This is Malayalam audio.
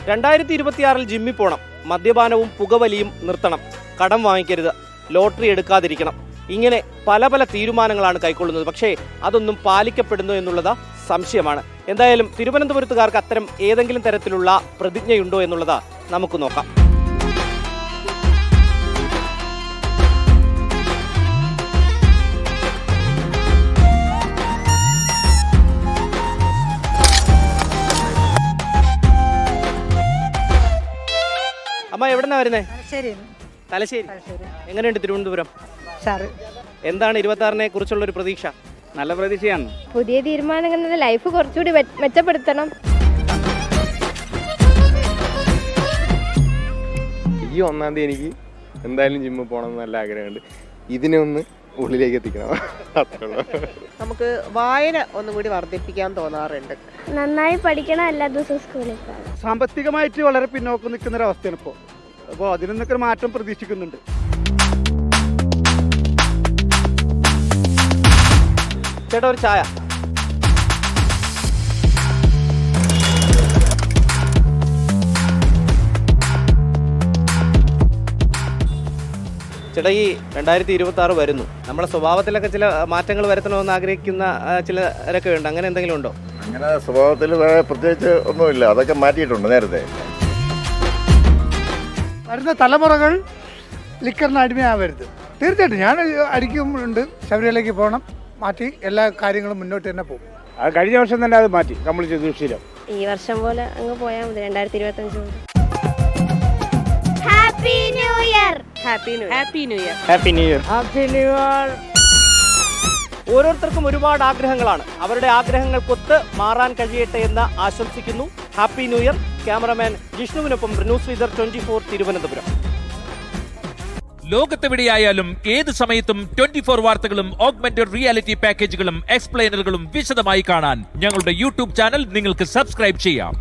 2026 ജിമ്മിൽ പോകണം, മദ്യപാനവും പുകവലിയും നിർത്തണം, കടം വാങ്ങിക്കരുത്, ലോട്ടറി എടുക്കാതിരിക്കണം. ഇങ്ങനെ പല പല തീരുമാനങ്ങളാണ് കൈക്കൊള്ളുന്നത്. പക്ഷേ അതൊന്നും പാലിക്കപ്പെടുന്നു എന്നുള്ളത് സംശയമാണ്. എന്തായാലും തിരുവനന്തപുരത്തുകാർക്ക് അത്തരം ഏതെങ്കിലും തരത്തിലുള്ള പ്രതിജ്ഞയുണ്ടോ എന്നുള്ളത് നമുക്ക് നോക്കാം. അമ്മ എവിടെന്നാ വരുന്നേ? തലശ്ശേരി. എങ്ങനെയുണ്ട് തിരുവനന്തപുരം? എന്താണ് 26-നെ കുറിച്ചുള്ള ഒരു പ്രതീക്ഷ? നല്ല പ്രതീക്ഷയാണ്. പുതിയ തീരുമാനങ്ങൾ ലൈഫ് കുറച്ചുകൂടി മെച്ചപ്പെടുത്തണം. ഈ 1-ാം തീയതി എനിക്ക് എന്തായാലും ജിമ്മിൽ പോകണം എന്ന് നല്ല ആഗ്രഹമുണ്ട്. ഇതിനെ ഒന്ന് ഉള്ളിലേക്ക് എത്തിക്കണം. നമുക്ക് വായന ഒന്നും കൂടി വർദ്ധിപ്പിക്കാൻ തോന്നാറുണ്ട്. നന്നായി പഠിക്കണം, എല്ലാ ദിവസവും സ്കൂളിൽ പോകണം. സാമ്പത്തികമായിട്ട് വളരെ പിന്നോക്കം നിൽക്കുന്ന ഒരു അവസ്ഥയാണ് അപ്പോൾ അതിൽ നിന്നൊക്കെ മാറ്റം പ്രതീക്ഷിക്കുന്നുണ്ട്. ചേട്ടാ ഒരു ചായ. ചേട്ടാ ഈ 2026 വരുന്നു, നമ്മുടെ സ്വഭാവത്തിലൊക്കെ ചില മാറ്റങ്ങൾ വരുത്തണമെന്ന് ആഗ്രഹിക്കുന്ന ചിലരൊക്കെ ഉണ്ട്. അങ്ങനെ എന്തെങ്കിലും ഉണ്ടോ? അങ്ങനെ സ്വഭാവത്തിൽ പ്രത്യേകിച്ച് ഒന്നുമില്ല, അതൊക്കെ മാറ്റിയിട്ടുണ്ട് നേരത്തെ. വരുന്ന തലമുറകൾ ലിക്കറിന് അടിമയാവരുത്. തീർച്ചയായിട്ടും ഞാൻ അടിക്കുന്നുണ്ട്. ശബരിമലയ്ക്ക് പോകണം, മാറ്റി എല്ലാ കാര്യങ്ങളും മുന്നോട്ട് തന്നെ പോകും. അത് കഴിഞ്ഞ വർഷം തന്നെ അത് മാറ്റി കംപ്ലീറ്റ് ചെയ്തു. ശീലം ഈ വർഷം പോലെ അങ്ങ് പോയാൽ മതി. 2025 ഹാപ്പി ന്യൂ ഇയർ. ഓരോരുത്തർക്കും ഒരുപാട് ആഗ്രഹങ്ങളാണ്. അവരുടെ ആഗ്രഹങ്ങൾക്കൊത്ത് മാറാൻ കഴിയട്ടെ എന്ന് ആശംസിക്കുന്നു. Happy new year. ക്യാമറമാൻ ജിഷ്ണുവിനൊപ്പം റിനു ശ്രീധർ, 24 തിരുവനന്തപുരം. ലോകത്തെവിടെയായാലും ഏത് സമയത്തും 24 വാർത്തകളും ഓഗ്മെന്റഡ് റിയാലിറ്റി പാക്കേജുകളും എക്സ്പ്ലെയിനറുകളും വിശദമായി കാണാൻ ഞങ്ങളുടെ യൂട്യൂബ് ചാനൽ നിങ്ങൾക്ക് സബ്സ്ക്രൈബ് ചെയ്യാം.